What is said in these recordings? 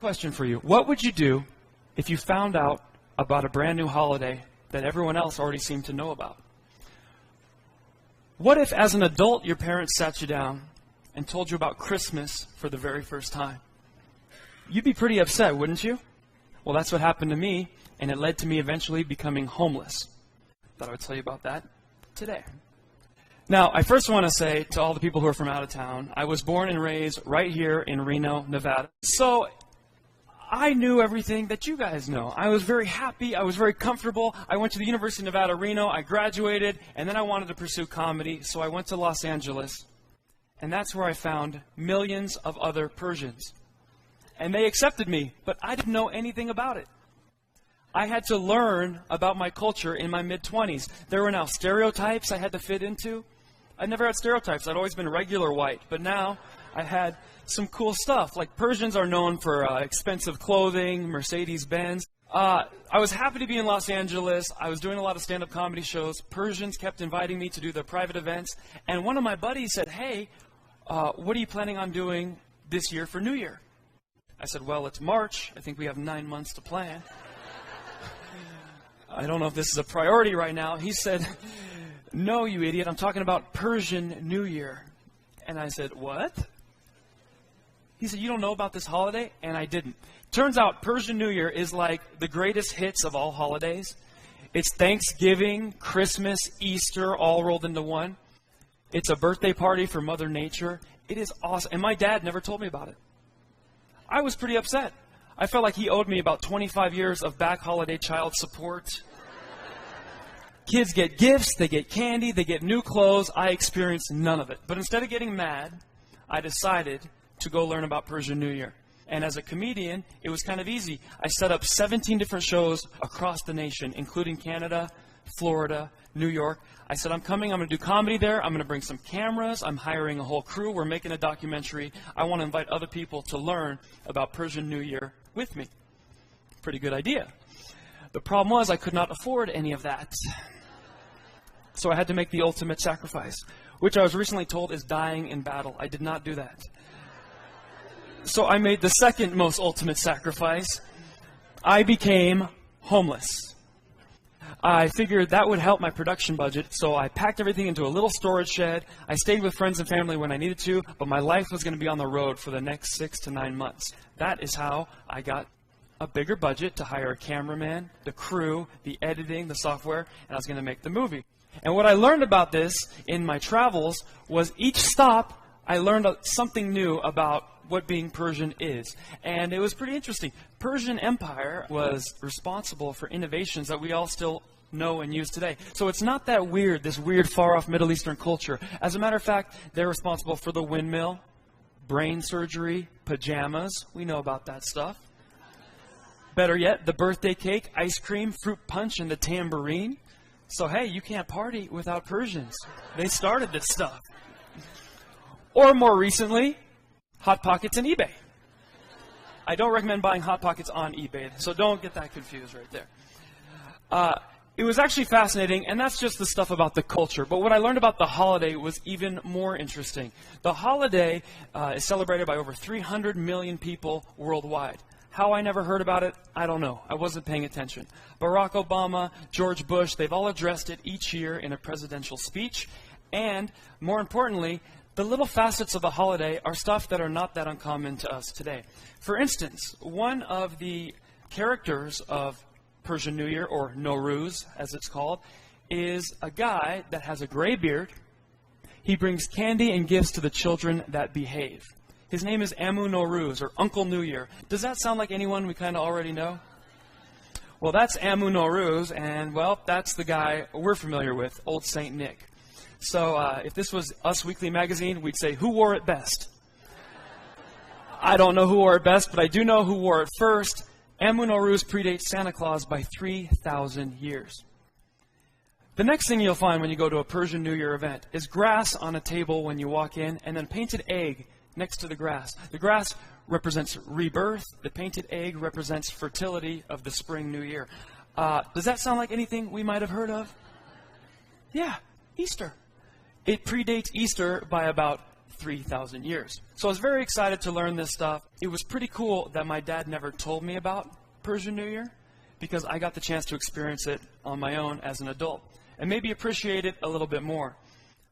Question for you. What would you do if you found out about a brand new holiday that everyone else already seemed to know about? What if, as an adult, your parents sat you down and told you about Christmas for the very first time? You'd be pretty upset, wouldn't you? Well, that's what happened to me, and it led to me eventually becoming homeless. Thought I would tell you about that today. Now, I first want to say to all the people who are from out of town, I was born and raised right here in Reno, Nevada. So I knew everything that you guys know. I was very happy. I was very comfortable. I went to the University of Nevada, Reno. I graduated, and then I wanted to pursue comedy, so I went to Los Angeles, and that's where I found millions of other Persians. And they accepted me, but I didn't know anything about it. I had to learn about my culture in my mid-20s. There were now stereotypes I had to fit into. I never had stereotypes. I'd always been regular white, but now I had some cool stuff. Like Persians are known for expensive clothing, Mercedes-Benz. I was happy to be in Los Angeles. I was doing a lot of stand-up comedy shows. Persians kept inviting me to do their private events. And one of my buddies said, hey, what are you planning on doing this year for New Year? I said, well, it's March. I think we have 9 months to plan. I don't know if this is a priority right now. He said, no, you idiot. I'm talking about Persian New Year. And I said, what? He said, you don't know about this holiday? And I didn't. Turns out Persian New Year is like the greatest hits of all holidays. It's Thanksgiving, Christmas, Easter, all rolled into one. It's a birthday party for Mother Nature. It is awesome. And my dad never told me about it. I was pretty upset. I felt like he owed me about 25 years of back holiday child support. Kids get gifts, they get candy, they get new clothes. I experienced none of it. But instead of getting mad, I decided to go learn about Persian New Year. And as a comedian, it was kind of easy. I set up 17 different shows across the nation, including Canada, Florida, New York. I said, I'm coming, I'm going to do comedy there. I'm going to bring some cameras. I'm hiring a whole crew. We're making a documentary. I want to invite other people to learn about Persian New Year with me. Pretty good idea. The problem was I could not afford any of that. So I had to make the ultimate sacrifice, which I was recently told is dying in battle. I did not do that. So I made the second most ultimate sacrifice. I became homeless. I figured that would help my production budget, so I packed everything into a little storage shed. I stayed with friends and family when I needed to, but my life was going to be on the road for the next 6 to 9 months. That is how I got a bigger budget to hire a cameraman, the crew, the editing, the software, and I was going to make the movie. And what I learned about this in my travels was each stop, I learned something new about what being Persian is. And it was pretty interesting. Persian Empire was responsible for innovations that we all still know and use today. So it's not that weird, this weird far-off Middle Eastern culture. As a matter of fact, they're responsible for the windmill, brain surgery, pajamas. We know about that stuff. Better yet, the birthday cake, ice cream, fruit punch, and the tambourine. So hey, you can't party without Persians. They started this stuff. Or more recently, Hot Pockets and eBay. I don't recommend buying Hot Pockets on eBay, so don't get that confused right there. It was actually fascinating, and that's just the stuff about the culture. But what I learned about the holiday was even more interesting. The holiday is celebrated by over 300 million people worldwide. How I never heard about it, I don't know. I wasn't paying attention. Barack Obama, George Bush, they've all addressed it each year in a presidential speech. And more importantly, the little facets of the holiday are stuff that are not that uncommon to us today. For instance, one of the characters of Persian New Year, or Nowruz as it's called, is a guy that has a gray beard. He brings candy and gifts to the children that behave. His name is Amu Nowruz, or Uncle New Year. Does that sound like anyone we kind of already know? Well, that's Amu Nowruz, and, well, that's the guy we're familiar with, Old Saint Nick. So if this was Us Weekly Magazine, we'd say, who wore it best? I don't know who wore it best, but I do know who wore it first. Amu Nowruz predates Santa Claus by 3,000 years. The next thing you'll find when you go to a Persian New Year event is grass on a table when you walk in, and then painted egg next to the grass. The grass represents rebirth. The painted egg represents fertility of the spring new year. Does that sound like anything we might have heard of? Yeah, Easter. It predates Easter by about 3,000 years. So I was very excited to learn this stuff. It was pretty cool that my dad never told me about Persian New Year, because I got the chance to experience it on my own as an adult and maybe appreciate it a little bit more.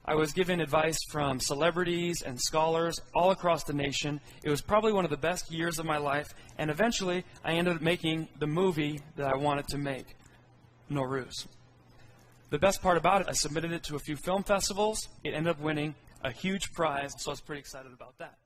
I was given advice from celebrities and scholars all across the nation. It was probably one of the best years of my life, and eventually I ended up making the movie that I wanted to make, Nowruz. The best part about it, I submitted it to a few film festivals. It ended up winning a huge prize, so I was pretty excited about that.